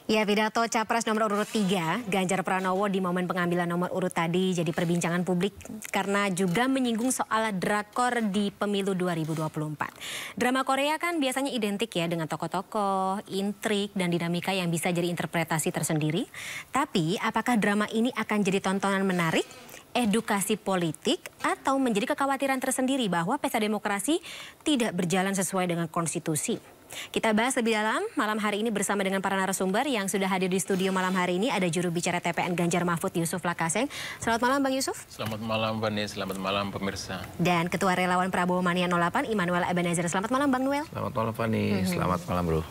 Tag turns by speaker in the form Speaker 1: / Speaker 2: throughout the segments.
Speaker 1: Ya, pidato Capres nomor urut 3, Ganjar Pranowo di momen pengambilan nomor urut tadi jadi perbincangan publik karena juga menyinggung soal drakor di pemilu 2024. Drama Korea kan biasanya identik ya dengan tokoh-tokoh, intrik, dan dinamika yang bisa jadi interpretasi tersendiri. Tapi apakah drama ini akan jadi tontonan menarik, edukasi politik, atau menjadi kekhawatiran tersendiri bahwa pesta demokrasi tidak berjalan sesuai dengan konstitusi? Kita bahas lebih dalam malam hari ini bersama dengan para narasumber yang sudah hadir di studio malam hari ini. Ada juru bicara TPN Ganjar Mahfud, Yusuf Lakaseng. Selamat malam Bang Yusuf.
Speaker 2: Selamat malam Fani, selamat malam pemirsa.
Speaker 1: Dan Ketua Relawan Prabowo Mania 08, Immanuel Ebenezer. Selamat malam Bang Noel.
Speaker 3: Selamat malam Fani, selamat malam bro.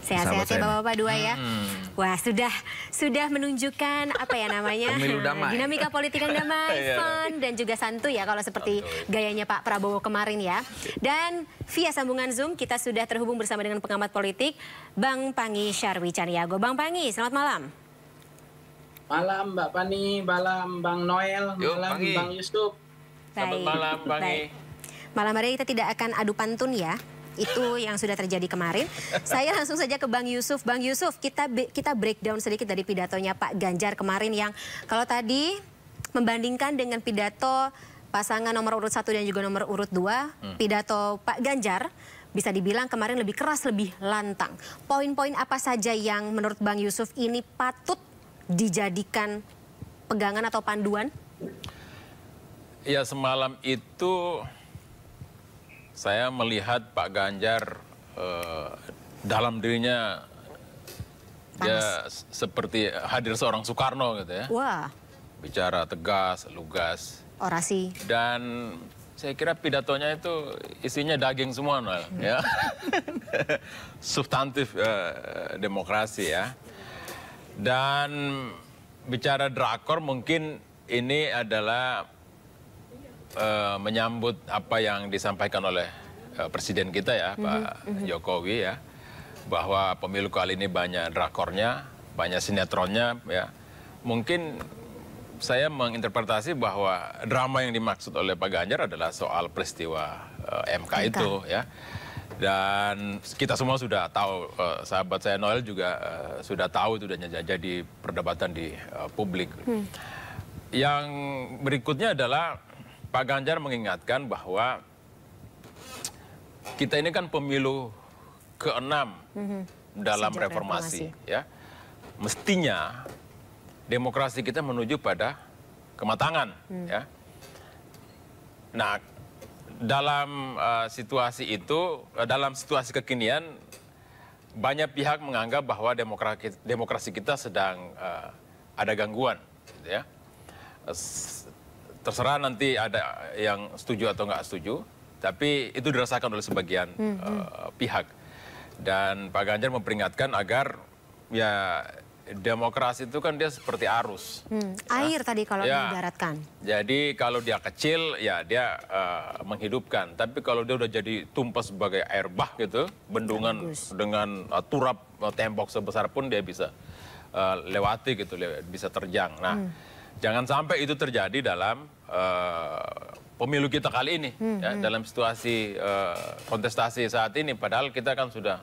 Speaker 1: Sehat-sehat ya Bapak-Bapak dua ya. Wah, sudah menunjukkan apa ya namanya?
Speaker 3: Pemilu damai.
Speaker 1: Dinamika politik yang damai, fun, dan juga santuy ya kalau seperti gayanya Pak Prabowo kemarin ya. Dan via sambungan Zoom kita sudah terhubung bersama dengan pengamat politik Bang Pangi Syarwi Caniago. Bang Pangi, selamat malam.
Speaker 4: Malam Mbak Fani, malam Bang Noel, malam Bang Yusuf.
Speaker 2: Selamat malam Pangi.
Speaker 1: Malam hari kita tidak akan adu pantun ya. Itu yang sudah terjadi kemarin. Saya langsung saja ke Bang Yusuf. Bang Yusuf, kita breakdown sedikit dari pidatonya Pak Ganjar kemarin yang kalau tadi membandingkan dengan pidato pasangan nomor urut 1 dan juga nomor urut 2, pidato Pak Ganjar bisa dibilang kemarin lebih keras, lebih lantang. Poin-poin apa saja yang menurut Bang Yusuf ini patut dijadikan pegangan atau panduan?
Speaker 2: Ya, semalam itu saya melihat Pak Ganjar dalam dirinya dia seperti hadir seorang Soekarno gitu ya.
Speaker 1: Wah.
Speaker 2: Bicara tegas, lugas.
Speaker 1: Orasi.
Speaker 2: Dan saya kira pidatonya itu isinya daging semua, Noel. Ya. Substantif demokrasi ya. Dan bicara drakor mungkin ini adalah menyambut apa yang disampaikan oleh Presiden kita ya, Pak Jokowi ya, bahwa pemilu kali ini banyak drakornya, banyak sinetronnya ya. Mungkin saya menginterpretasi bahwa drama yang dimaksud oleh Pak Ganjar adalah soal peristiwa MK itu ya. Dan kita semua sudah tahu, sahabat saya Noel juga sudah tahu itu dan jadi perdebatan di publik. Yang berikutnya adalah Pak Ganjar mengingatkan bahwa kita ini kan pemilu ke-6 dalam reformasi ya. Mestinya demokrasi kita menuju pada kematangan ya. Nah, dalam situasi itu, dalam situasi kekinian banyak pihak menganggap bahwa demokrasi kita sedang ada gangguan gitu ya. Terserah nanti ada yang setuju atau nggak setuju, tapi itu dirasakan oleh sebagian pihak. Dan Pak Ganjar memperingatkan agar ya demokrasi itu kan dia seperti arus.
Speaker 1: Air tadi kalau didaratkan.
Speaker 2: Jadi kalau dia kecil ya dia menghidupkan, tapi kalau dia udah jadi tumpah sebagai air bah gitu, bendungan dengan turap tembok sebesar pun dia bisa lewati gitu, bisa terjang. Nah, jangan sampai itu terjadi dalam pemilu kita kali ini, ya, dalam situasi kontestasi saat ini. Padahal kita kan sudah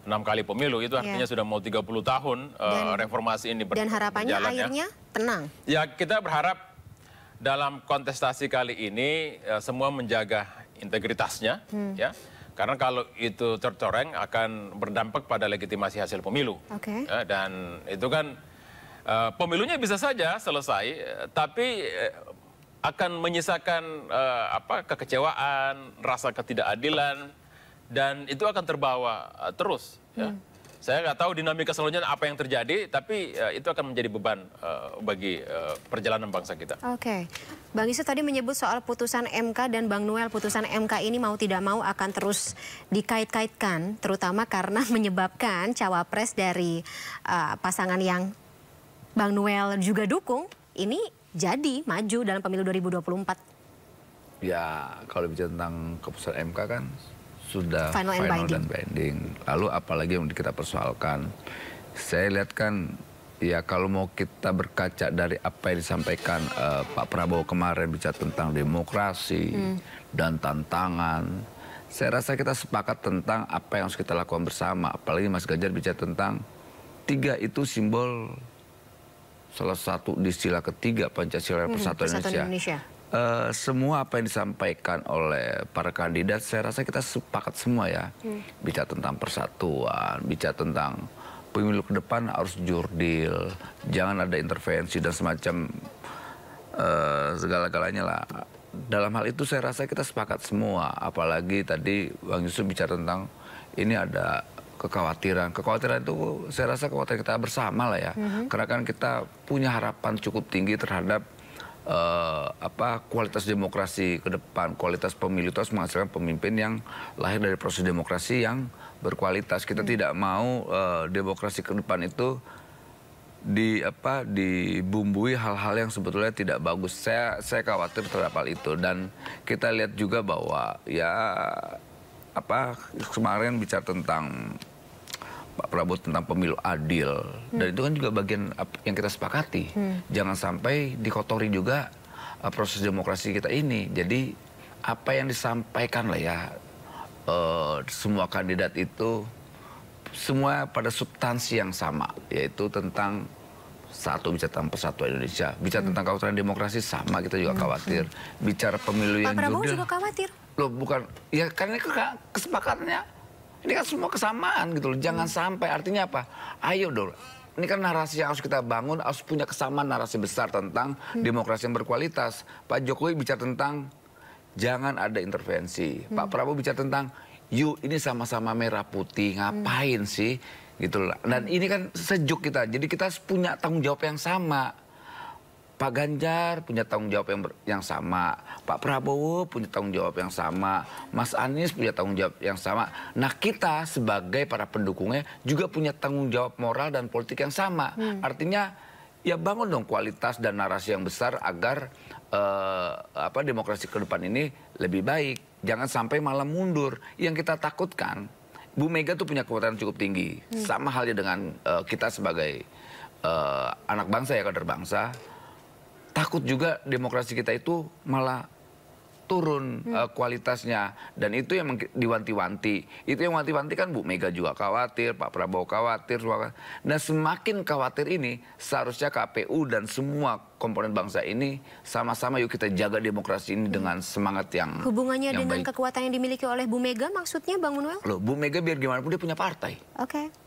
Speaker 2: 6 kali pemilu, itu artinya sudah mau 30 tahun reformasi ini berjalan.
Speaker 1: Dan harapannya akhirnya tenang.
Speaker 2: Ya, kita berharap dalam kontestasi kali ini semua menjaga integritasnya, ya. Karena kalau itu tercoreng akan berdampak pada legitimasi hasil pemilu. Ya, dan itu kan pemilunya bisa saja selesai, tapi akan menyisakan kekecewaan, rasa ketidakadilan, dan itu akan terbawa terus. Ya. Saya nggak tahu dinamika selanjutnya apa yang terjadi, tapi itu akan menjadi beban bagi perjalanan bangsa kita.
Speaker 1: Bang Yusuf tadi menyebut soal putusan MK dan Bang Noel, putusan MK ini mau tidak mau akan terus dikait-kaitkan, terutama karena menyebabkan cawapres dari pasangan yang Bang Noel juga dukung, ini jadi maju dalam pemilu 2024.
Speaker 3: Ya, kalau bicara tentang keputusan MK kan sudah final dan binding. Lalu apalagi yang kita persoalkan. Saya lihat kan, ya kalau mau kita berkaca dari apa yang disampaikan Pak Prabowo kemarin bicara tentang demokrasi dan tantangan. Saya rasa kita sepakat tentang apa yang harus kita lakukan bersama. Apalagi Mas Ganjar bicara tentang 3 itu simbol salah satu di sila ketiga Pancasila Persatuan Indonesia. Semua apa yang disampaikan oleh para kandidat, saya rasa kita sepakat semua ya. Bicara tentang persatuan, bicara tentang pemilu ke depan harus jurdil, jangan ada intervensi dan semacam segala-galanya lah. Dalam hal itu saya rasa kita sepakat semua. Apalagi tadi Bang Yusuf bicara tentang ini ada kekhawatiran. Kekhawatiran itu saya rasa kekhawatiran kita bersama lah ya. Karena kan kita punya harapan cukup tinggi terhadap kualitas demokrasi ke depan, kualitas pemilu itu harus menghasilkan pemimpin yang lahir dari proses demokrasi yang berkualitas. Kita tidak mau demokrasi ke depan itu dibumbui hal-hal yang sebetulnya tidak bagus. Saya khawatir terhadap hal itu, dan kita lihat juga bahwa ya kemarin bicara tentang Pak Prabowo tentang pemilu adil, dan itu kan juga bagian yang kita sepakati. Jangan sampai dikotori juga proses demokrasi kita ini. Jadi apa yang disampaikan lah ya, semua kandidat itu semua pada substansi yang sama, yaitu tentang satu, bicara tentang persatuan Indonesia, bicara tentang kekhawatiran demokrasi sama, kita juga khawatir. Bicara pemilu yang
Speaker 1: Pak Prabowo juga khawatir.
Speaker 3: Loh bukan, ya karena ini kesepakatannya. Ini kan semua kesamaan gitu loh. Jangan sampai, artinya apa? Ayo dong. Ini kan narasi yang harus kita bangun, harus punya kesamaan narasi besar tentang demokrasi yang berkualitas. Pak Jokowi bicara tentang jangan ada intervensi. Pak Prabowo bicara tentang yuk ini sama-sama merah putih, ngapain sih? Gitu loh. Dan ini kan sejuk kita. Jadi kita punya tanggung jawab yang sama. Pak Ganjar punya tanggung jawab yang sama, Pak Prabowo punya tanggung jawab yang sama, Mas Anies punya tanggung jawab yang sama. Nah kita sebagai para pendukungnya juga punya tanggung jawab moral dan politik yang sama. Artinya ya bangun dong kualitas dan narasi yang besar agar demokrasi ke depan ini lebih baik. Jangan sampai malah mundur. Yang kita takutkan, Bu Mega tuh punya kekuatan cukup tinggi. Sama halnya dengan kita sebagai anak bangsa ya, kader bangsa. Takut juga demokrasi kita itu malah turun kualitasnya. Dan itu yang diwanti-wanti. Itu yang wanti-wanti kan Bu Mega juga khawatir, Pak Prabowo khawatir. Dan semakin khawatir ini, seharusnya KPU dan semua komponen bangsa ini sama-sama yuk kita jaga demokrasi ini dengan semangat yang
Speaker 1: hubungannya dengan
Speaker 3: baik.
Speaker 1: Kekuatan yang dimiliki oleh Bu Mega maksudnya Bang Manuel?
Speaker 3: Loh, Bu Mega biar gimana pun dia punya partai.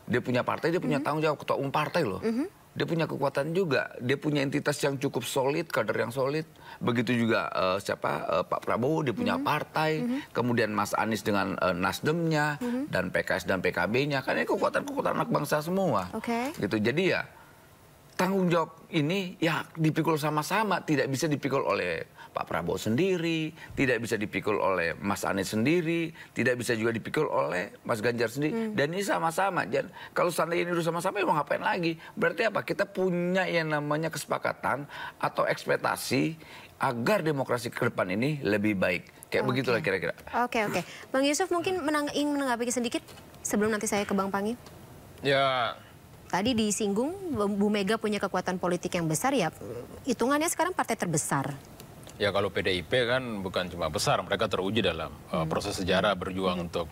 Speaker 3: Dia punya partai, dia punya tanggung jawab, ketua umum partai loh. Dia punya kekuatan juga, dia punya entitas yang cukup solid, kader yang solid. Begitu juga Pak Prabowo, dia punya partai. Kemudian Mas Anies dengan Nasdemnya, dan PKS dan PKB-nya. Kan ini kekuatan-kekuatan anak bangsa semua. Gitu. Jadi ya tanggung jawab ini ya dipikul sama-sama, tidak bisa dipikul oleh Pak Prabowo sendiri, tidak bisa dipikul oleh Mas Anies sendiri, tidak bisa juga dipikul oleh Mas Ganjar sendiri. Dan ini sama-sama. Dan kalau seandainya ini udah sama-sama, mau ngapain lagi? Berarti apa? Kita punya yang namanya kesepakatan atau ekspektasi agar demokrasi ke depan ini lebih baik. Kayak begitulah kira-kira.
Speaker 1: Oke. Bang Yusuf mungkin ingin menanggapi sedikit sebelum nanti saya ke Bang Pangi.
Speaker 2: Ya.
Speaker 1: Tadi disinggung Bu Mega punya kekuatan politik yang besar, ya hitungannya sekarang partai terbesar.
Speaker 2: Ya kalau PDIP kan bukan cuma besar, mereka teruji dalam proses sejarah berjuang untuk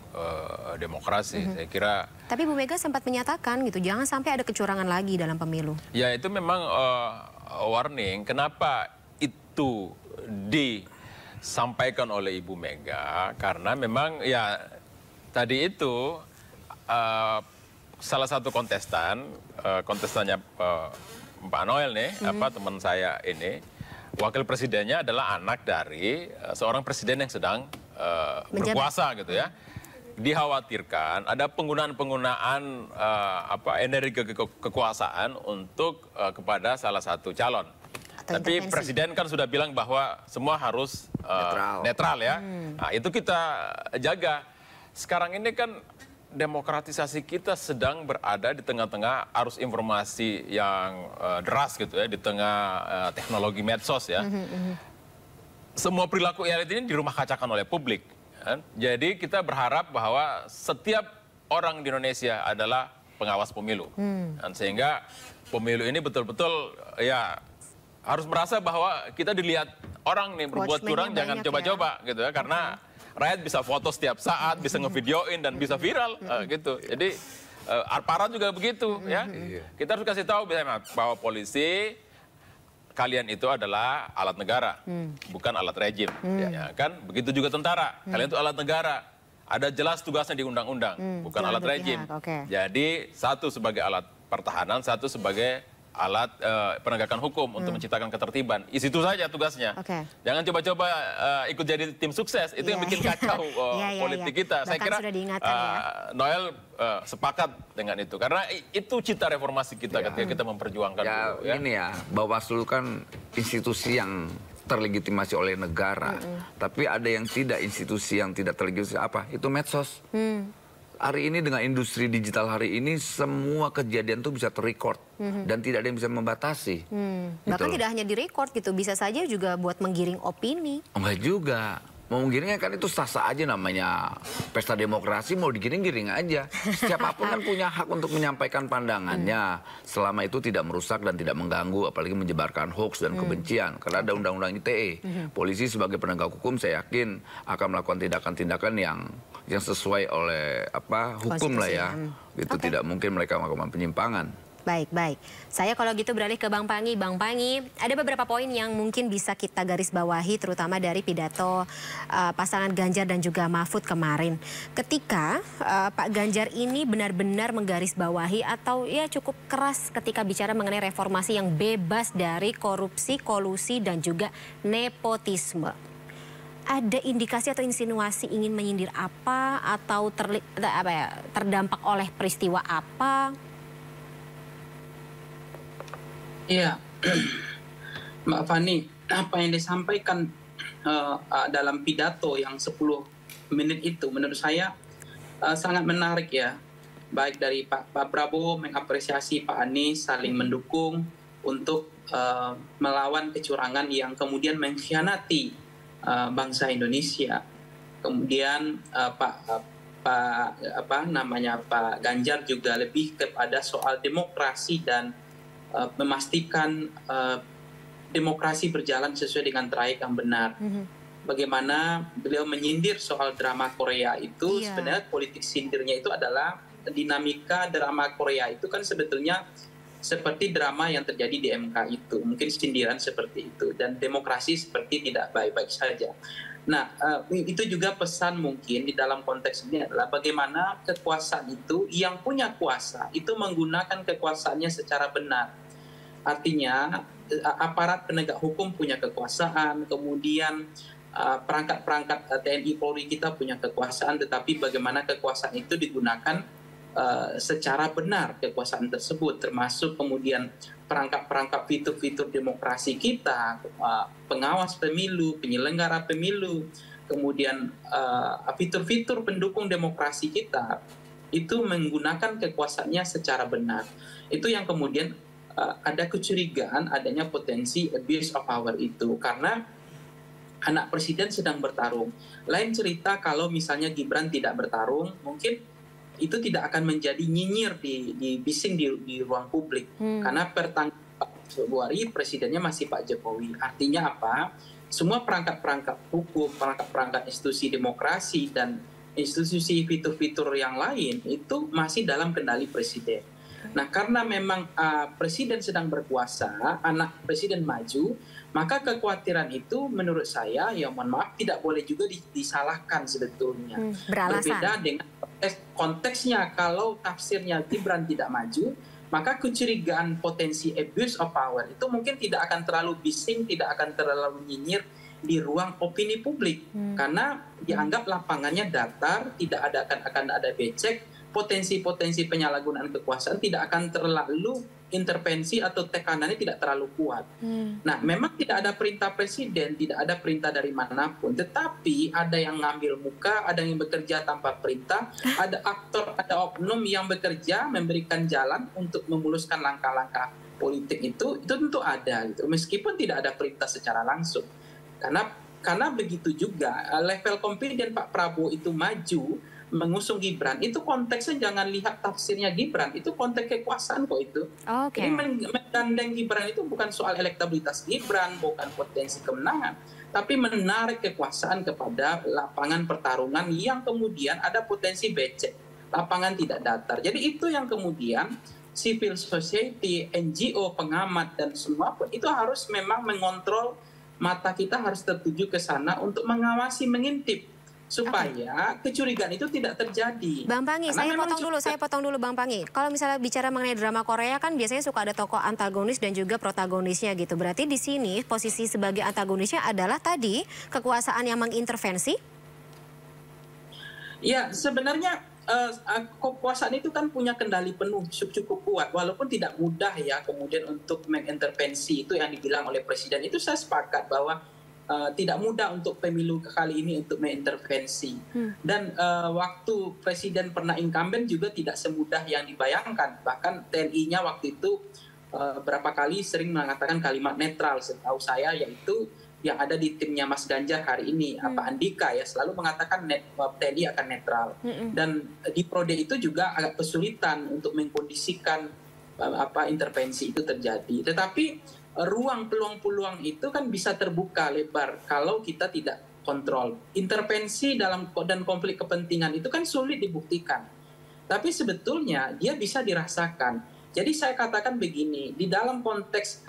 Speaker 2: demokrasi. Saya kira.
Speaker 1: Tapi Bu Mega sempat menyatakan gitu, jangan sampai ada kecurangan lagi dalam pemilu.
Speaker 2: Ya itu memang warning. Kenapa itu disampaikan oleh Ibu Mega? Karena memang ya tadi itu salah satu kontestannya Pak Noel nih, teman saya ini. Wakil presidennya adalah anak dari seorang presiden yang sedang berkuasa gitu ya. Dikhawatirkan ada penggunaan energi kekuasaan untuk kepada salah satu calon. Tapi presiden kan sudah bilang bahwa semua harus netral ya. Nah, itu kita jaga. Sekarang ini kan demokratisasi kita sedang berada di tengah-tengah arus informasi yang deras gitu ya, di tengah teknologi medsos ya. Semua perilaku elit ini dirumah kacakan oleh publik. Kan? Jadi kita berharap bahwa setiap orang di Indonesia adalah pengawas pemilu. Dan sehingga pemilu ini betul-betul ya harus merasa bahwa kita dilihat orang nih berbuat curang, jangan coba-coba gitu ya, karena rakyat bisa foto setiap saat, bisa ngevideoin dan bisa viral gitu. Jadi aparat juga begitu ya. Kita harus kasih tahu bahwa polisi kalian itu adalah alat negara, bukan alat rejim. Ya kan? Begitu juga tentara, kalian itu alat negara. Ada jelas tugasnya di undang-undang, bukan alat rejim. Jadi satu sebagai alat pertahanan, satu sebagai alat penegakan hukum untuk menciptakan ketertiban. Itu saja tugasnya. Jangan coba-coba ikut jadi tim sukses. Itu yang bikin kacau politik kita. Saya kira Noel sepakat dengan itu. Karena itu cita reformasi kita ketika kita memperjuangkan dulu.
Speaker 3: Ini ya, Bawaslu kan institusi yang terlegitimasi oleh negara. Tapi ada yang tidak, institusi yang tidak terlegitimasi apa? Itu medsos. Hari ini dengan industri digital hari ini semua kejadian tuh bisa terrecord dan tidak ada yang bisa membatasi.
Speaker 1: Bahkan tidak hanya direkord gitu, bisa saja juga buat menggiring opini.
Speaker 3: Enggak juga. Mau menggiringnya kan itu sah-sah aja, namanya pesta demokrasi, mau digiring-giring aja. Siapapun kan punya hak untuk menyampaikan pandangannya selama itu tidak merusak dan tidak mengganggu, apalagi menyebarkan hoax dan kebencian. Karena ada undang-undang ITE. Polisi sebagai penegak hukum saya yakin akan melakukan tindakan-tindakan yang sesuai oleh hukum lah ya. Itu tidak mungkin mereka melakukan penyimpangan.
Speaker 1: Baik. Saya kalau gitu beralih ke Bang Panggi. Bang Panggi, ada beberapa poin yang mungkin bisa kita garis bawahi, terutama dari pidato pasangan Ganjar dan juga Mahfud kemarin. Ketika Pak Ganjar ini benar-benar menggarisbawahi atau ya cukup keras ketika bicara mengenai reformasi yang bebas dari korupsi, kolusi, dan juga nepotisme. Ada indikasi atau insinuasi ingin menyindir apa atau terdampak oleh peristiwa apa?
Speaker 4: Iya, Mbak Fani, apa yang disampaikan dalam pidato yang 10 menit itu menurut saya sangat menarik ya. Baik dari Pak Prabowo mengapresiasi Pak Anies, saling mendukung untuk melawan kecurangan yang kemudian mengkhianati bangsa Indonesia. Kemudian Pak Ganjar juga lebih kepada soal demokrasi dan memastikan demokrasi berjalan sesuai dengan trayek yang benar. Bagaimana beliau menyindir soal drama Korea itu, sebenarnya politik sindirnya itu adalah dinamika drama Korea itu kan sebetulnya seperti drama yang terjadi di MK itu. Mungkin sindiran seperti itu. Dan demokrasi seperti tidak baik-baik saja. Nah, itu juga pesan mungkin di dalam konteks ini adalah bagaimana kekuasaan itu, yang punya kuasa, itu menggunakan kekuasaannya secara benar. Artinya, aparat penegak hukum punya kekuasaan, kemudian perangkat-perangkat TNI Polri kita punya kekuasaan, tetapi bagaimana kekuasaan itu digunakan secara benar, kekuasaan tersebut, termasuk kemudian perangkap-perangkap fitur-fitur demokrasi kita, pengawas pemilu, penyelenggara pemilu, kemudian fitur-fitur pendukung demokrasi kita, itu menggunakan kekuasaannya secara benar. Itu yang kemudian ada kecurigaan adanya potensi abuse of power itu, karena anak presiden sedang bertarung. Lain cerita kalau misalnya Gibran tidak bertarung, mungkin itu tidak akan menjadi nyinyir di bising di ruang publik. Karena per tanggal 4 Februari presidennya masih Pak Jokowi. Artinya apa? Semua perangkat-perangkat hukum, perangkat-perangkat institusi demokrasi, dan institusi fitur-fitur yang lain itu masih dalam kendali presiden. Nah, karena memang presiden sedang berkuasa, anak presiden maju, maka kekhawatiran itu menurut saya, ya mohon maaf, tidak boleh juga disalahkan sebetulnya. Berbeda dengan konteksnya, kalau tafsirnya Gibran tidak maju, maka kecurigaan potensi abuse of power itu mungkin tidak akan terlalu bising, tidak akan terlalu nyinyir di ruang opini publik. Karena dianggap lapangannya datar, tidak akan ada becek, potensi-potensi penyalahgunaan kekuasaan tidak akan terlalu intervensi atau tekanannya tidak terlalu kuat. Nah, memang tidak ada perintah presiden, tidak ada perintah dari manapun, tetapi ada yang ngambil muka, ada yang bekerja tanpa perintah, ada aktor, ada oknum yang bekerja memberikan jalan untuk memuluskan langkah-langkah politik itu tentu ada gitu, meskipun tidak ada perintah secara langsung. Karena begitu juga level confident Pak Prabowo itu maju mengusung Gibran, itu konteksnya jangan lihat tafsirnya Gibran, itu konteks kekuasaan kok itu. Jadi menggandeng Gibran itu bukan soal elektabilitas Gibran, bukan potensi kemenangan, tapi menarik kekuasaan kepada lapangan pertarungan yang kemudian ada potensi becek. lapangan tidak datar. Jadi itu yang kemudian civil society, NGO, pengamat dan semua pun itu harus memang mengontrol, mata kita harus tertuju ke sana untuk mengawasi, mengintip supaya kecurigaan itu tidak terjadi.
Speaker 1: Bang Pangi, saya potong dulu Bang Pangi. Kalau misalnya bicara mengenai drama Korea kan biasanya suka ada tokoh antagonis dan juga protagonisnya gitu. Berarti di sini posisi sebagai antagonisnya adalah tadi kekuasaan yang mengintervensi?
Speaker 4: Ya, sebenarnya kekuasaan itu kan punya kendali penuh cukup kuat, walaupun tidak mudah ya kemudian untuk mengintervensi itu yang dibilang oleh Presiden. Itu saya sepakat bahwa tidak mudah untuk pemilu kali ini untuk mengintervensi. Dan waktu Presiden pernah incumbent juga tidak semudah yang dibayangkan. Bahkan TNI-nya waktu itu berapa kali sering mengatakan kalimat netral, setahu saya, yaitu yang ada di timnya Mas Ganjar hari ini, Pak Andika ya, selalu mengatakan TNI akan netral. Dan di Prode itu juga agak kesulitan untuk mengkondisikan intervensi itu terjadi. Tetapi ruang peluang-peluang itu kan bisa terbuka lebar kalau kita tidak kontrol. Intervensi dan konflik kepentingan itu kan sulit dibuktikan. Tapi sebetulnya dia bisa dirasakan. Jadi saya katakan begini, di dalam konteks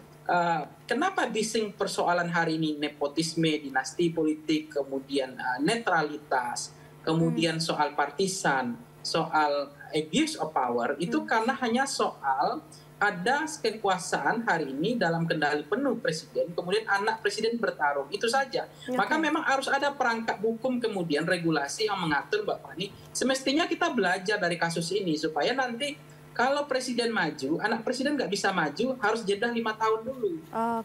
Speaker 4: kenapa bising persoalan hari ini nepotisme, dinasti politik, kemudian netralitas, kemudian soal partisan, soal abuse of power, itu karena hanya soal ada kekuasaan hari ini dalam kendali penuh Presiden, kemudian anak Presiden bertarung, itu saja. Maka memang harus ada perangkat hukum kemudian regulasi yang mengatur, Mbak Fani. Semestinya kita belajar dari kasus ini supaya nanti kalau Presiden maju, anak Presiden nggak bisa maju, harus jeda 5 tahun dulu.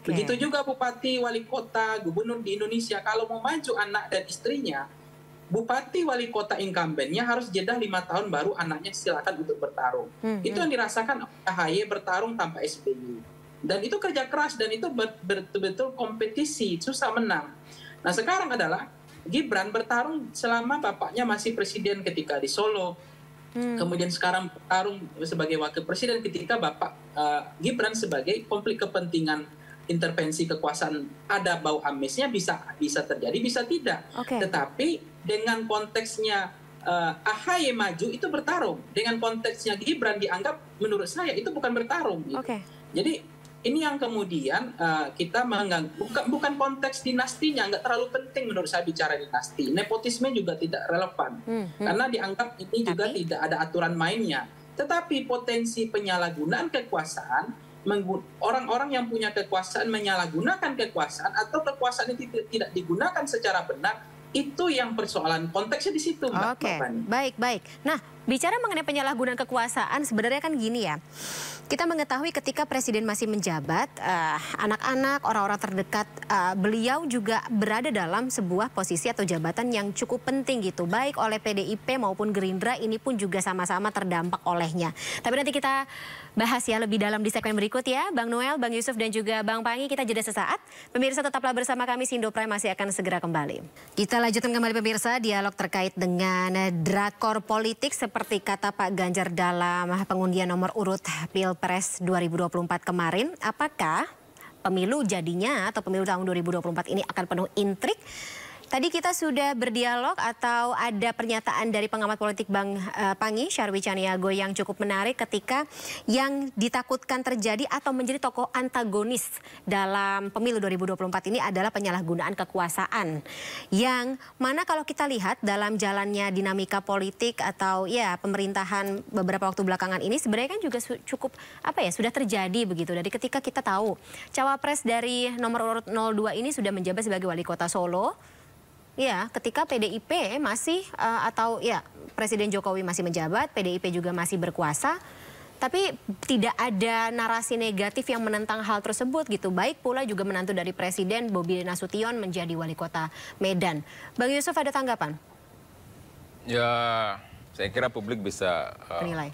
Speaker 4: Begitu juga Bupati, Wali Kota, Gubernur di Indonesia, kalau mau maju anak dan istrinya, Bupati Wali Kota incumbentnya harus jeda 5 tahun baru anaknya silakan untuk bertarung. Itu yang dirasakan AHY bertarung tanpa SBY. Dan itu kerja keras dan itu betul-betul kompetisi, susah menang. Nah sekarang adalah Gibran bertarung selama bapaknya masih presiden ketika di Solo. Kemudian sekarang bertarung sebagai wakil presiden ketika bapak Gibran sebagai konflik kepentingan, intervensi kekuasaan, ada bau amisnya, bisa terjadi, bisa tidak. Tetapi dengan konteksnya AHY maju itu bertarung, dengan konteksnya Gibran dianggap menurut saya itu bukan bertarung. Gitu. Jadi ini yang kemudian kita menganggap bukan konteks dinastinya, nggak terlalu penting menurut saya bicara dinasti. Nepotisme juga tidak relevan karena dianggap ini juga tidak ada aturan mainnya. Tetapi potensi penyalahgunaan kekuasaan, orang-orang yang punya kekuasaan menyalahgunakan kekuasaan atau kekuasaan itu tidak digunakan secara benar, itu yang persoalan konteksnya di situ, Mbak Fani.
Speaker 1: Baik. Nah, bicara mengenai penyalahgunaan kekuasaan, sebenarnya kan gini ya. Kita mengetahui ketika Presiden masih menjabat, anak-anak, orang-orang terdekat beliau juga berada dalam sebuah posisi atau jabatan yang cukup penting gitu. Baik oleh PDIP maupun Gerindra, ini pun juga sama-sama terdampak olehnya. Tapi nanti kita bahas ya lebih dalam di segmen berikut ya. Bang Noel, Bang Yusuf dan juga Bang Pangi, kita jeda sesaat. Pemirsa tetaplah bersama kami, Sindo Prime masih akan segera kembali. Kita lanjutkan kembali pemirsa, dialog terkait dengan drakor politik seperti kata Pak Ganjar dalam pengundian nomor urut Pilpres 2024 kemarin. Apakah pemilu jadinya atau pemilu tahun 2024 ini akan penuh intrik? Tadi kita sudah berdialog atau ada pernyataan dari pengamat politik Bang Pangi, Syarwi Caniago, yang cukup menarik ketika yang ditakutkan terjadi atau menjadi tokoh antagonis dalam pemilu 2024 ini adalah penyalahgunaan kekuasaan. Yang mana kalau kita lihat dalam jalannya dinamika politik atau ya pemerintahan beberapa waktu belakangan ini sebenarnya kan juga cukup sudah terjadi begitu. Dari ketika kita tahu cawapres dari nomor urut 02 ini sudah menjabat sebagai wali kota Solo. Ya, ketika PDIP masih Presiden Jokowi masih menjabat, PDIP juga masih berkuasa, tapi tidak ada narasi negatif yang menentang hal tersebut gitu. Baik pula juga menantu dari Presiden Bobi Nasution menjadi wali kota Medan. Bang Yusuf, ada tanggapan?
Speaker 2: Ya, saya kira publik bisa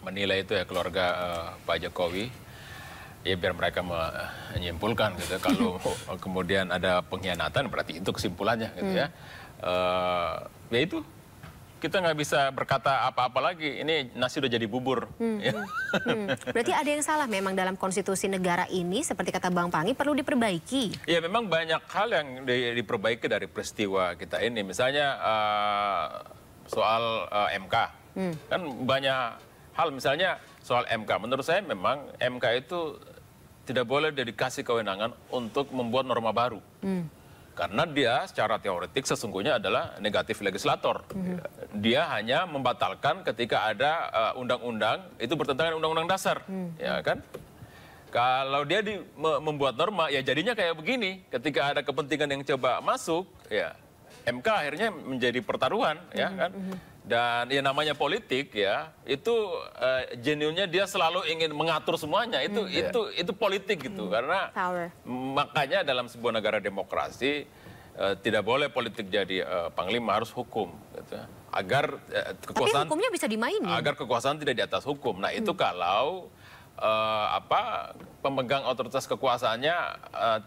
Speaker 2: menilai itu ya, keluarga Pak Jokowi. Ya biar mereka menyimpulkan gitu. Kalau kemudian ada pengkhianatan berarti itu kesimpulannya gitu ya. Ya itu, kita nggak bisa berkata apa-apa lagi. Ini nasi udah jadi bubur.
Speaker 1: Berarti ada yang salah memang dalam konstitusi negara ini, seperti kata Bang Pangi, perlu diperbaiki. Ya
Speaker 2: memang banyak hal yang diperbaiki dari peristiwa kita ini. Misalnya soal MK. Kan banyak hal, misalnya soal MK. Menurut saya memang MK itu tidak boleh dikasih kewenangan untuk membuat norma baru. Karena dia secara teoretik sesungguhnya adalah negatif legislator. Dia hanya membatalkan ketika ada undang-undang itu bertentangan undang-undang dasar, ya kan? Kalau dia membuat norma, ya jadinya kayak begini. Ketika ada kepentingan yang coba masuk, ya MK akhirnya menjadi pertaruhan, ya kan? Dan ya namanya politik, ya itu genuinnya dia selalu ingin mengatur semuanya. Itu politik gitu, karena makanya dalam sebuah negara demokrasi tidak boleh politik jadi panglima, harus hukum, gitu. Agar kekuasaan.
Speaker 1: Tapi hukumnya bisa dimainin.
Speaker 2: Agar kekuasaan tidak di atas hukum. Nah itu kalau pemegang otoritas kekuasaannya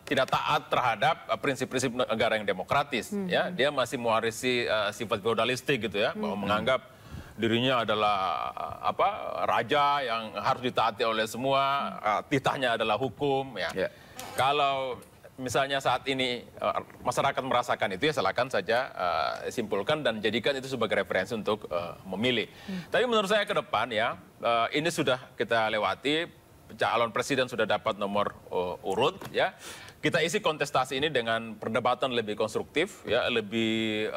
Speaker 2: tidak taat terhadap prinsip-prinsip negara yang demokratis, ya dia masih mewarisi sifat feodalistik gitu, ya, bahwa menganggap dirinya adalah raja yang harus ditaati oleh semua, titahnya adalah hukum, ya. Kalau misalnya saat ini masyarakat merasakan itu, ya silakan saja simpulkan dan jadikan itu sebagai referensi untuk memilih. Tapi menurut saya ke depan, ya ini sudah kita lewati, calon presiden sudah dapat nomor urut, ya. Kita isi kontestasi ini dengan perdebatan lebih konstruktif, ya, lebih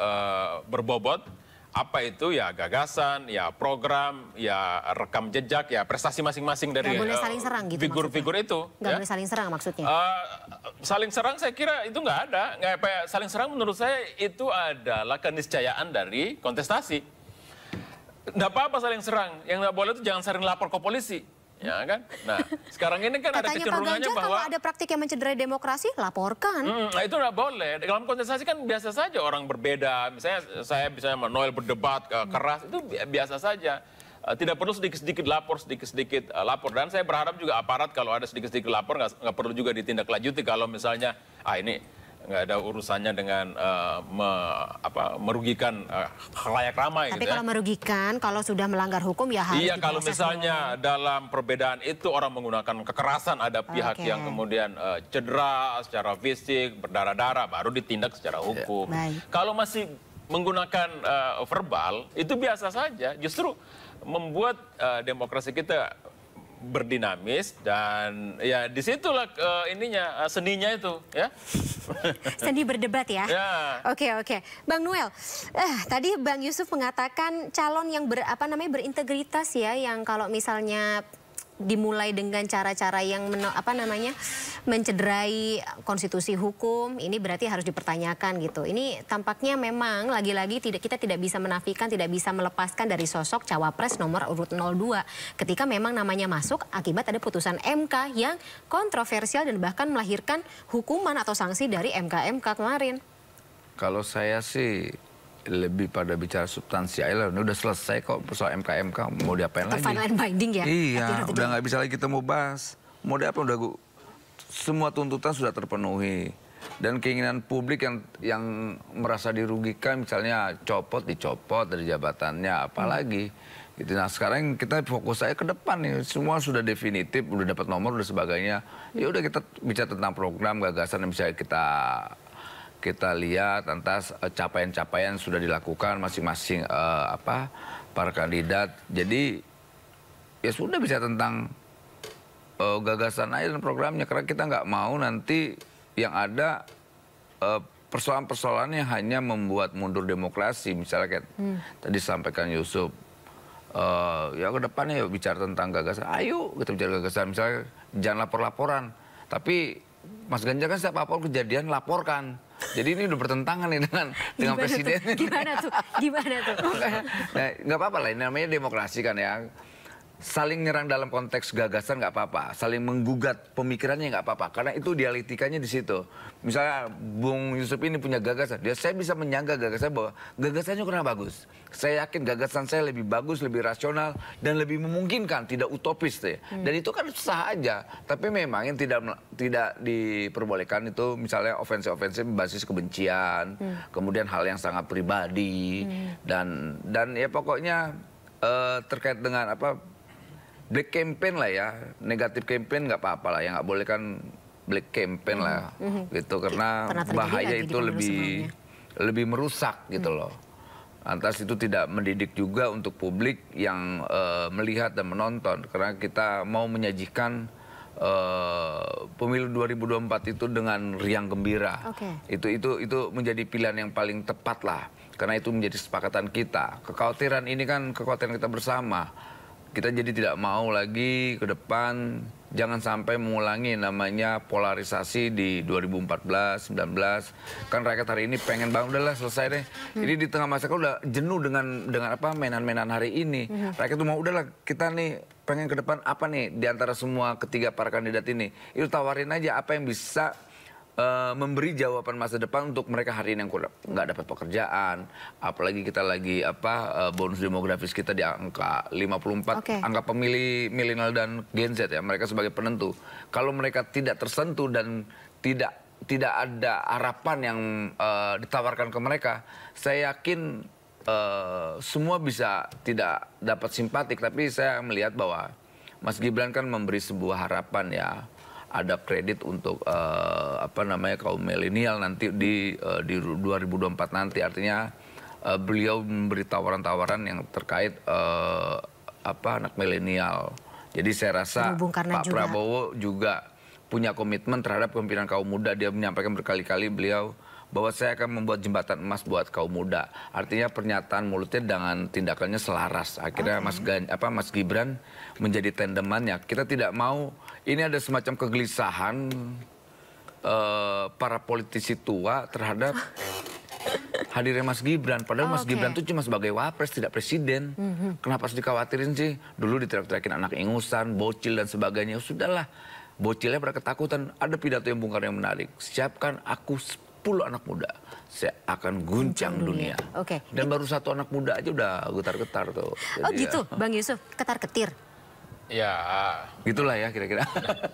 Speaker 2: berbobot. Apa itu, ya gagasan, ya program, ya rekam jejak, ya prestasi masing-masing dari figur-figur itu.
Speaker 1: Nggak boleh saling serang maksudnya?
Speaker 2: Saling serang saya kira itu nggak ada. Saling serang menurut saya itu adalah keniscayaan dari kontestasi. Nggak apa-apa saling serang. Yang nggak boleh itu jangan sering lapor ke polisi. Ya kan? Nah, sekarang ini kan ada kecenderungannya bahwa
Speaker 1: kalau ada praktik yang mencederai demokrasi, laporkan.
Speaker 2: Nah itu nggak boleh. Dalam kontestasi kan biasa saja orang berbeda. Misalnya saya bisa Noel berdebat keras, itu biasa saja. Tidak perlu sedikit-sedikit lapor, sedikit-sedikit lapor. Dan saya berharap juga aparat kalau ada sedikit-sedikit lapor nggak perlu juga ditindaklanjuti kalau misalnya ini nggak ada urusannya dengan merugikan khalayak ramai.
Speaker 1: Tapi
Speaker 2: gitu,
Speaker 1: kalau merugikan, kalau sudah melanggar hukum ya harus.
Speaker 2: Iya, kalau misalnya dalam perbedaan itu orang menggunakan kekerasan, ada pihak yang kemudian cedera secara fisik, berdarah-darah, baru ditindak secara hukum. Kalau masih menggunakan verbal, itu biasa saja. Justru membuat demokrasi kita berdinamis dan ya disitulah seninya itu, ya.
Speaker 1: Seni berdebat, ya. Oke. Bang Noel, tadi Bang Yusuf mengatakan calon yang berintegritas, ya, yang kalau misalnya dimulai dengan cara-cara yang mencederai konstitusi hukum, ini berarti harus dipertanyakan gitu. Ini tampaknya memang lagi-lagi kita tidak bisa menafikan, tidak bisa melepaskan dari sosok cawapres nomor urut 02. Ketika memang namanya masuk akibat ada putusan MK yang kontroversial dan bahkan melahirkan hukuman atau sanksi dari MK kemarin.
Speaker 3: Kalau saya sih lebih pada bicara substansi aja lah. Udah selesai kok soal MK mau diapain lagi?
Speaker 1: Final and binding, ya?
Speaker 3: Iya, udah nggak bisa lagi kita mau bahas. Mau diapain, semua tuntutan sudah terpenuhi. Dan keinginan publik yang merasa dirugikan, misalnya dicopot dari jabatannya, apalagi. Gitu. Nah sekarang kita fokus aja ke depan nih, semua sudah definitif, udah dapat nomor, udah sebagainya. Ya udah kita bicara tentang program, gagasan yang bisa kita lihat lantas capaian-capaian sudah dilakukan masing-masing para kandidat. Jadi ya sudah bisa tentang gagasan aja dan programnya, karena kita nggak mau nanti yang ada persoalan-persoalannya hanya membuat mundur demokrasi. Misalnya kayak tadi sampaikan Yusuf, ya ke depannya ya bicara tentang gagasan. Ayo kita bicara gagasan, misalnya jangan lapor-laporan. Tapi Mas Ganjar kan setiap apa kejadian laporkan. Jadi ini udah bertentangan nih dengan presiden.
Speaker 1: Gimana tuh?
Speaker 3: Nah, nggak apa-apa lah, ini namanya demokrasi kan, ya. Saling nyerang dalam konteks gagasan nggak apa-apa, saling menggugat pemikirannya nggak apa-apa, karena itu dialektikanya di situ. Misalnya Bung Yusuf ini punya gagasan, saya bisa menyangga gagasan bahwa gagasannya kurang bagus. Saya yakin gagasan saya lebih bagus, lebih rasional, dan lebih memungkinkan, tidak utopis. Dan itu kan sah aja, tapi memang yang tidak diperbolehkan itu misalnya ofensif berbasis kebencian, kemudian hal yang sangat pribadi, dan ya pokoknya terkait dengan black campaign lah, ya, negatif campaign nggak apa-apa lah, yang nggak boleh kan black campaign lah, gitu, karena bahaya itu lebih merusak gitu loh. Lantas itu tidak mendidik juga untuk publik yang melihat dan menonton, karena kita mau menyajikan pemilu 2024 itu dengan riang gembira. Itu menjadi pilihan yang paling tepat lah, karena itu menjadi kesepakatan kita. Kekhawatiran ini kan kekhawatiran kita bersama. Kita jadi tidak mau lagi ke depan jangan sampai mengulangi namanya polarisasi di 2014, 19. Kan rakyat hari ini pengen banget udahlah selesai deh. Jadi di tengah masyarakat udah jenuh dengan apa mainan-mainan hari ini. Rakyat tuh mau udahlah kita nih pengen ke depan apa nih di antara semua ketiga para kandidat ini. Itu tawarin aja apa yang bisa memberi jawaban masa depan untuk mereka hari ini yang nggak dapat pekerjaan, apalagi kita lagi bonus demografis kita di angka 54, angka pemilih milenial dan Gen Z ya, mereka sebagai penentu. Kalau mereka tidak tersentuh dan tidak ada harapan yang ditawarkan ke mereka, saya yakin semua bisa tidak dapat simpatik. Tapi saya melihat bahwa Mas Gibran kan memberi sebuah harapan ya. Ada kredit untuk kaum milenial nanti di 2024 nanti, artinya beliau memberi tawaran-tawaran yang terkait anak milenial. Jadi saya rasa Pak Prabowo juga punya komitmen terhadap kepemimpinan kaum muda. Dia menyampaikan berkali-kali beliau bahwa saya akan membuat jembatan emas buat kaum muda. Artinya pernyataan mulutnya dengan tindakannya selaras. Akhirnya Mas Gibran menjadi tandemannya. Kita tidak mau ini ada semacam kegelisahan para politisi tua terhadap hadirnya Mas Gibran. Padahal Mas Gibran itu cuma sebagai wapres, tidak presiden. Kenapa harus dikhawatirin sih? Dulu diteriak-teriakin anak ingusan, bocil dan sebagainya. Sudahlah, bocilnya pada ketakutan. Ada pidato yang Bung Karno yang menarik. Siapkan aku 10 anak muda, saya akan guncang dunia. Dan baru satu anak muda aja udah getar-getar tuh.
Speaker 1: Jadi gitu, Bang Yusuf, ketar-ketir.
Speaker 2: Ya,
Speaker 3: gitulah ya kira-kira.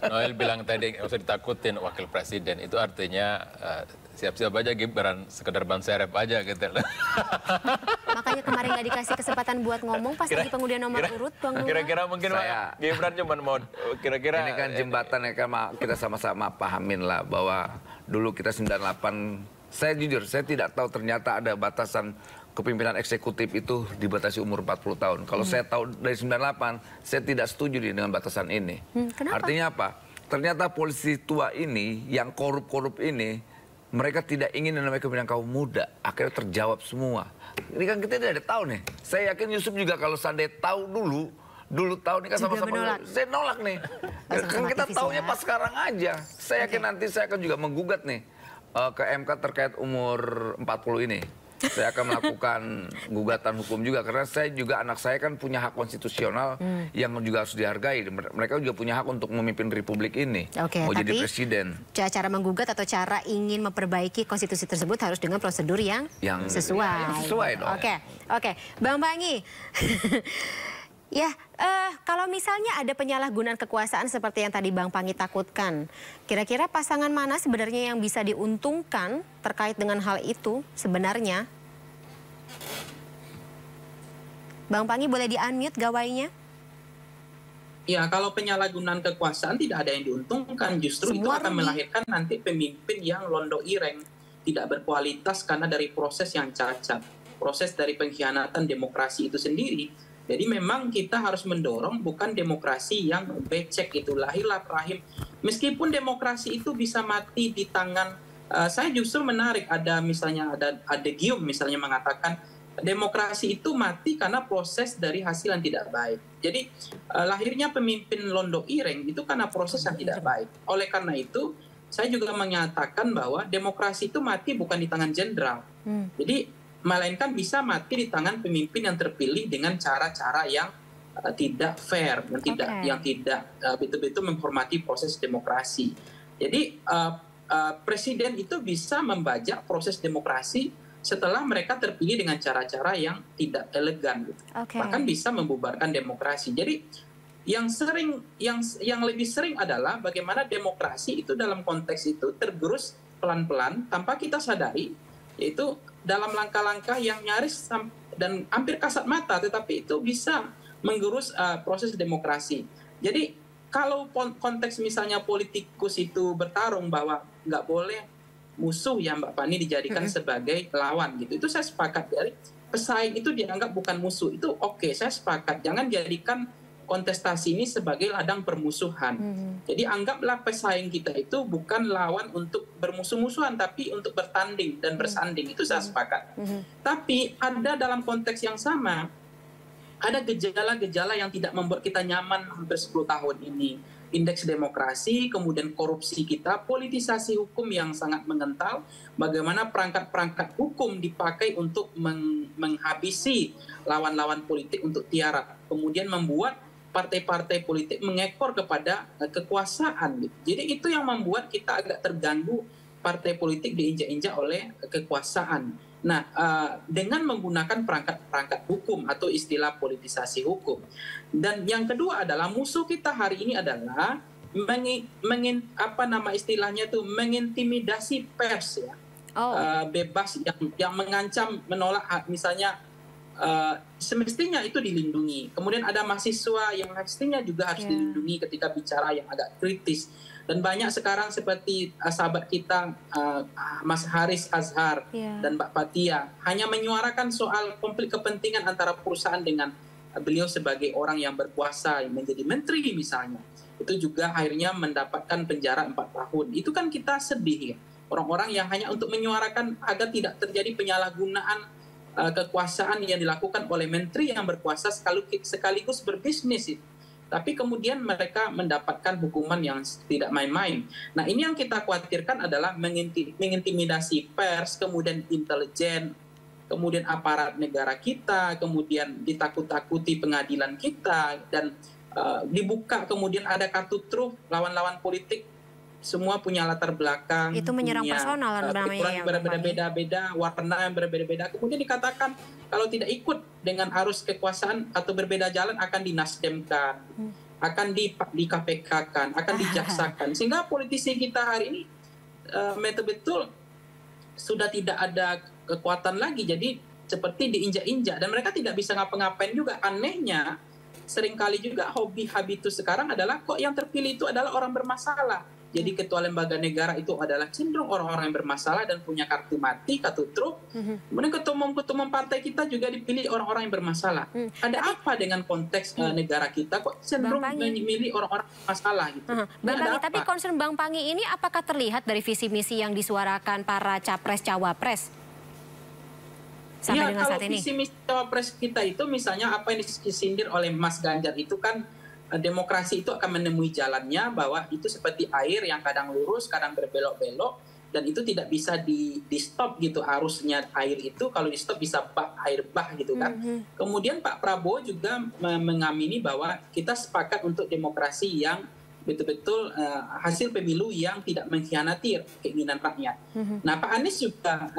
Speaker 2: Noel bilang tadi nggak usah ditakutin wakil presiden, itu artinya siap-siap aja Gibran, sekedar ban serep aja gitu.
Speaker 1: Makanya kemarin nggak dikasih kesempatan buat ngomong pas lagi pengundian nomor urut, Bang Lula.
Speaker 2: Kira-kira mungkin Gibran cuma mau kira-kira.
Speaker 3: Ini kan jembatan ya kan kita sama-sama pahamin lah bahwa dulu kita 98, saya jujur saya tidak tahu ternyata ada batasan kepimpinan eksekutif itu dibatasi umur 40 tahun. Kalau saya tahu dari 98, saya tidak setuju dengan batasan ini.
Speaker 1: Kenapa?
Speaker 3: Artinya apa? Ternyata polisi tua ini, yang korup-korup ini, mereka tidak ingin namanya kepimpinan kaum muda. Akhirnya terjawab semua. Ini kan kita tidak ada tahu nih. Saya yakin Yusuf juga kalau seandainya tahu dulu tahu nih kan sama-sama saya nolak nih. Kan kita taunya pas sekarang aja. Saya yakin nanti saya akan juga menggugat nih ke MK terkait umur 40 ini. Saya akan melakukan gugatan hukum juga karena saya juga anak saya kan punya hak konstitusional yang juga harus dihargai. Mereka juga punya hak untuk memimpin republik ini. Mau jadi presiden.
Speaker 1: Cara menggugat atau cara ingin memperbaiki konstitusi tersebut harus dengan prosedur yang sesuai.
Speaker 3: Yang sesuai dong.
Speaker 1: Oke. Bang Pangi. Ya, kalau misalnya ada penyalahgunaan kekuasaan seperti yang tadi Bang Pangi takutkan, kira-kira pasangan mana sebenarnya yang bisa diuntungkan terkait dengan hal itu sebenarnya? Bang Pangi boleh di-unmute gawainya?
Speaker 4: Ya, kalau penyalahgunaan kekuasaan tidak ada yang diuntungkan, justru itu akan melahirkan nanti pemimpin yang londo ireng, tidak berkualitas karena dari proses yang cacat, proses dari pengkhianatan demokrasi itu sendiri. Jadi memang kita harus mendorong bukan demokrasi yang becek itu lahirlah rahim. Meskipun demokrasi itu bisa mati di tangan, saya justru menarik ada misalnya ada Gium misalnya mengatakan demokrasi itu mati karena proses dari hasil yang tidak baik. Jadi lahirnya pemimpin londo ireng itu karena proses yang tidak baik. Oleh karena itu saya juga menyatakan bahwa demokrasi itu mati bukan di tangan jenderal. Jadi melainkan bisa mati di tangan pemimpin yang terpilih dengan cara-cara yang tidak fair, yang tidak betul-betul menghormati proses demokrasi. Jadi presiden itu bisa membajak proses demokrasi setelah mereka terpilih dengan cara-cara yang tidak elegan, bahkan bisa membubarkan demokrasi. Jadi yang lebih sering adalah bagaimana demokrasi itu dalam konteks itu tergerus pelan-pelan tanpa kita sadari, yaitu dalam langkah-langkah yang nyaris dan hampir kasat mata, tetapi itu bisa menggerus proses demokrasi. Jadi kalau konteks misalnya politikus itu bertarung bahwa nggak boleh musuh ya Mbak Fani dijadikan sebagai lawan gitu, itu saya sepakat. Dari pesaing itu dianggap bukan musuh, itu oke, saya sepakat. Jangan jadikan kontestasi ini sebagai ladang permusuhan. Jadi anggaplah pesaing kita itu bukan lawan untuk bermusuh-musuhan, tapi untuk bertanding dan bersanding. Itu saya sepakat. Tapi ada dalam konteks yang sama, ada gejala-gejala yang tidak membuat kita nyaman hampir 10 tahun ini. Indeks demokrasi, kemudian korupsi kita, politisasi hukum yang sangat mengental, bagaimana perangkat-perangkat hukum dipakai untuk menghabisi lawan-lawan politik untuk tiarap, kemudian membuat partai-partai politik mengekor kepada kekuasaan. Jadi itu yang membuat kita agak terganggu, partai politik diinjak-injak oleh kekuasaan. Nah, dengan menggunakan perangkat-perangkat hukum atau istilah politisasi hukum. Dan yang kedua adalah musuh kita hari ini adalah mengintimidasi pers ya. Bebas yang mengancam, menolak, misalnya semestinya itu dilindungi. Kemudian ada mahasiswa yang mestinya juga harus dilindungi ketika bicara yang agak kritis. Dan banyak sekarang seperti sahabat kita Mas Haris Azhar dan Mbak Fathia hanya menyuarakan soal konflik kepentingan antara perusahaan dengan beliau sebagai orang yang berkuasa, yang menjadi menteri misalnya. Itu juga akhirnya mendapatkan penjara 4 tahun. Itu kan kita sedih ya. Orang-orang yang hanya untuk menyuarakan agar tidak terjadi penyalahgunaan kekuasaan yang dilakukan oleh menteri yang berkuasa sekaligus berbisnis itu. Tapi kemudian mereka mendapatkan hukuman yang tidak main-main. Nah, ini yang kita khawatirkan adalah mengintimidasi pers, kemudian intelijen, kemudian aparat negara kita, kemudian ditakut-takuti pengadilan kita, dan dibuka kemudian ada kartu truf lawan-lawan politik. Semua punya latar belakang,
Speaker 1: itu menyerang personal namanya
Speaker 4: yang berbeda-beda, warna yang berbeda-beda. Kemudian dikatakan kalau tidak ikut dengan arus kekuasaan atau berbeda jalan akan dinasdemkan, akan di KPK-kan, akan dijaksakan. Sehingga politisi kita hari ini betul-betul sudah tidak ada kekuatan lagi. Jadi seperti diinjak-injak dan mereka tidak bisa ngapa-ngapain juga. Anehnya seringkali juga hobi habitus sekarang adalah kok yang terpilih itu adalah orang bermasalah. Jadi ketua lembaga negara itu adalah cenderung orang-orang yang bermasalah dan punya kartu mati, kartu truf. Kemudian ketua-ketua partai kita juga dipilih orang-orang yang bermasalah. Ada apa dengan konteks negara kita kok cenderung memilih orang-orang bermasalah gitu?
Speaker 1: Bang Pangi, tapi concern Bang Pangi ini apakah terlihat dari visi misi yang disuarakan para capres-cawapres sampai dengan saat ini?
Speaker 4: Visi misi cawapres kita itu misalnya apa yang disindir oleh Mas Ganjar itu kan demokrasi itu akan menemui jalannya, bahwa itu seperti air yang kadang lurus, kadang berbelok-belok, dan itu tidak bisa di stop gitu arusnya air itu. Kalau di stop bisa air bah gitu kan. Kemudian Pak Prabowo juga mengamini bahwa kita sepakat untuk demokrasi yang betul-betul hasil pemilu yang tidak mengkhianati keinginan rakyat. Nah, Pak Anies juga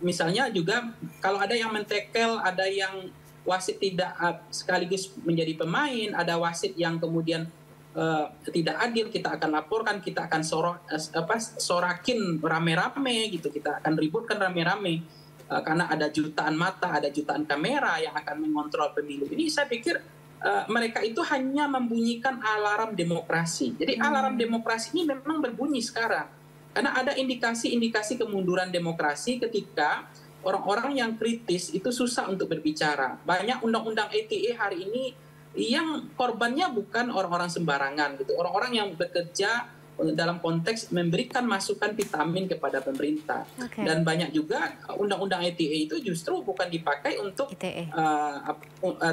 Speaker 4: misalnya juga kalau ada yang mentekel, ada yang wasit tidak sekaligus menjadi pemain, ada wasit yang kemudian tidak adil, kita akan laporkan, kita akan sorakin rame-rame gitu, kita akan ributkan rame-rame karena ada jutaan mata, ada jutaan kamera yang akan mengontrol pemilu. Ini saya pikir mereka itu hanya membunyikan alarm demokrasi. Jadi alarm demokrasi ini memang berbunyi sekarang karena ada indikasi-indikasi kemunduran demokrasi ketika orang-orang yang kritis itu susah untuk berbicara. Banyak undang-undang ITE hari ini yang korbannya bukan orang-orang sembarangan gitu. Orang-orang yang bekerja dalam konteks memberikan masukan vitamin kepada pemerintah. Dan banyak juga undang-undang ITE itu justru bukan dipakai untuk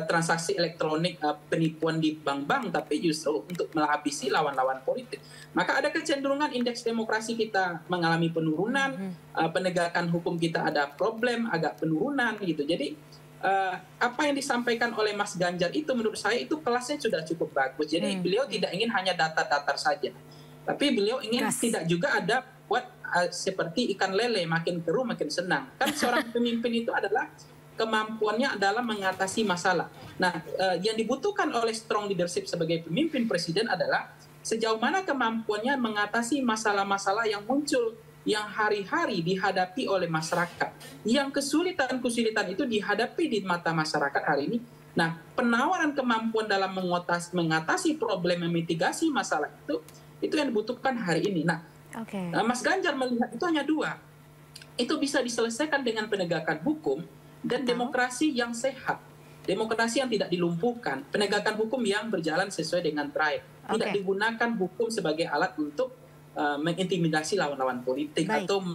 Speaker 4: transaksi elektronik, penipuan di bank-bank, tapi justru untuk menghabisi lawan-lawan politik. Maka ada kecenderungan indeks demokrasi kita mengalami penurunan, penegakan hukum kita ada problem, agak penurunan gitu. Jadi apa yang disampaikan oleh Mas Ganjar itu menurut saya itu kelasnya sudah cukup bagus. Jadi beliau tidak ingin hanya datar-datar saja. Tapi beliau ingin tidak juga ada buat seperti ikan lele, makin keruh makin senang. Kan seorang pemimpin itu adalah kemampuannya adalah mengatasi masalah. Nah, yang dibutuhkan oleh strong leadership sebagai pemimpin presiden adalah sejauh mana kemampuannya mengatasi masalah-masalah yang muncul, yang hari-hari dihadapi oleh masyarakat. Yang kesulitan-kesulitan itu dihadapi di mata masyarakat hari ini. Nah, penawaran kemampuan dalam mengatasi problem, memitigasi masalah itu yang dibutuhkan hari ini. Nah, Mas Ganjar melihat itu hanya dua. Itu bisa diselesaikan dengan penegakan hukum dan demokrasi yang sehat. Demokrasi yang tidak dilumpuhkan, penegakan hukum yang berjalan sesuai dengan terakhir. Tidak digunakan hukum sebagai alat untuk mengintimidasi lawan-lawan politik. Atau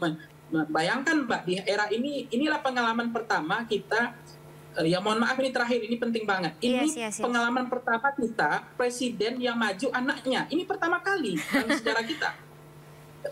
Speaker 4: bayangkan Mbak, di era ini, inilah pengalaman pertama kita, ya mohon maaf ini terakhir, ini penting banget. Ini pengalaman pertama kita, presiden yang maju anaknya. Ini pertama kali dalam sejarah kita.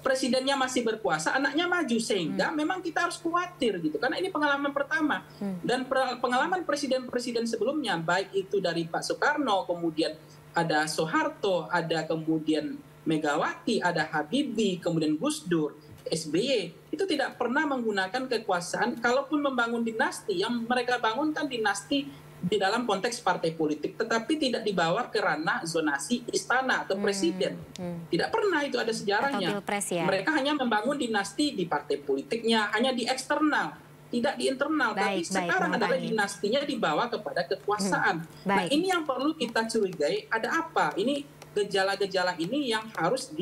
Speaker 4: Presidennya masih berkuasa, anaknya maju, sehingga memang kita harus khawatir gitu, karena ini pengalaman pertama. Dan pengalaman presiden-presiden sebelumnya, baik itu dari Pak Soekarno, kemudian ada Soeharto, ada kemudian Megawati, ada Habibie, kemudian Gus Dur, SBY, itu tidak pernah menggunakan kekuasaan. Kalaupun membangun dinasti, yang mereka bangunkan dinasti di dalam konteks partai politik, tetapi tidak dibawa ke ranah zonasi istana atau presiden. Tidak pernah itu ada sejarahnya. Mereka hanya membangun dinasti di partai politiknya, hanya di eksternal, tidak di internal. Tapi sekarang adalah dinastinya dibawa kepada kekuasaan. Nah ini yang perlu kita curigai, ada apa? Ini gejala-gejala ini yang harus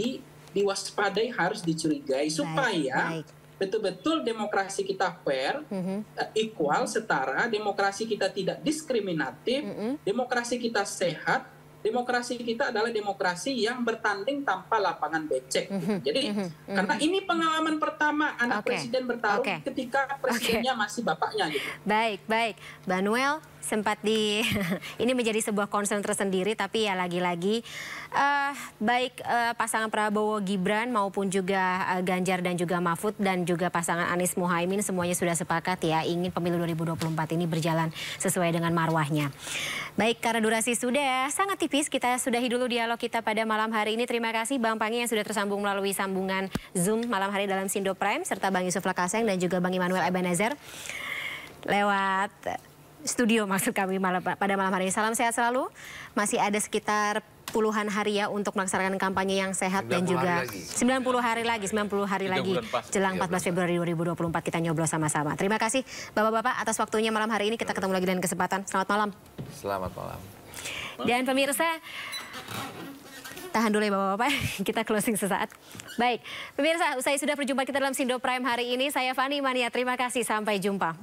Speaker 4: diwaspadai, harus dicurigai, supaya betul-betul demokrasi kita fair, equal, setara, demokrasi kita tidak diskriminatif, demokrasi kita sehat, demokrasi kita adalah demokrasi yang bertanding tanpa lapangan becek. Jadi, karena ini pengalaman pertama anak presiden bertarung ketika presidennya masih bapaknya. Gitu.
Speaker 1: Baik. Mbak Noel, sempat ini menjadi sebuah concern tersendiri, tapi ya lagi-lagi baik pasangan Prabowo Gibran maupun juga Ganjar dan juga Mahfud dan juga pasangan Anies Muhaimin semuanya sudah sepakat ya ingin pemilu 2024 ini berjalan sesuai dengan marwahnya. Baik, karena durasi sudah sangat tipis, kita sudahi dulu dialog kita pada malam hari ini. Terima kasih Bang Panggi yang sudah tersambung melalui sambungan Zoom malam hari dalam Sindo Prime, serta Bang Yusuf Lakaseng dan juga Bang Immanuel Ebenezer lewat studio maksud kami pada malam hari ini. Salam sehat selalu. Masih ada sekitar puluhan hari ya untuk melaksanakan kampanye yang sehat dan juga 90 hari lagi jelang 14 Februari 2024 kita nyoblos sama-sama. Terima kasih Bapak-bapak atas waktunya malam hari ini. Kita ketemu lagi dengan kesempatan. Selamat malam.
Speaker 3: Selamat malam.
Speaker 1: Dan pemirsa, tahan dulu ya Bapak-bapak, kita closing sesaat. Baik, pemirsa, usai sudah berjumpa kita dalam Sindo Prime hari ini. Saya Fani Mania, terima kasih, sampai jumpa.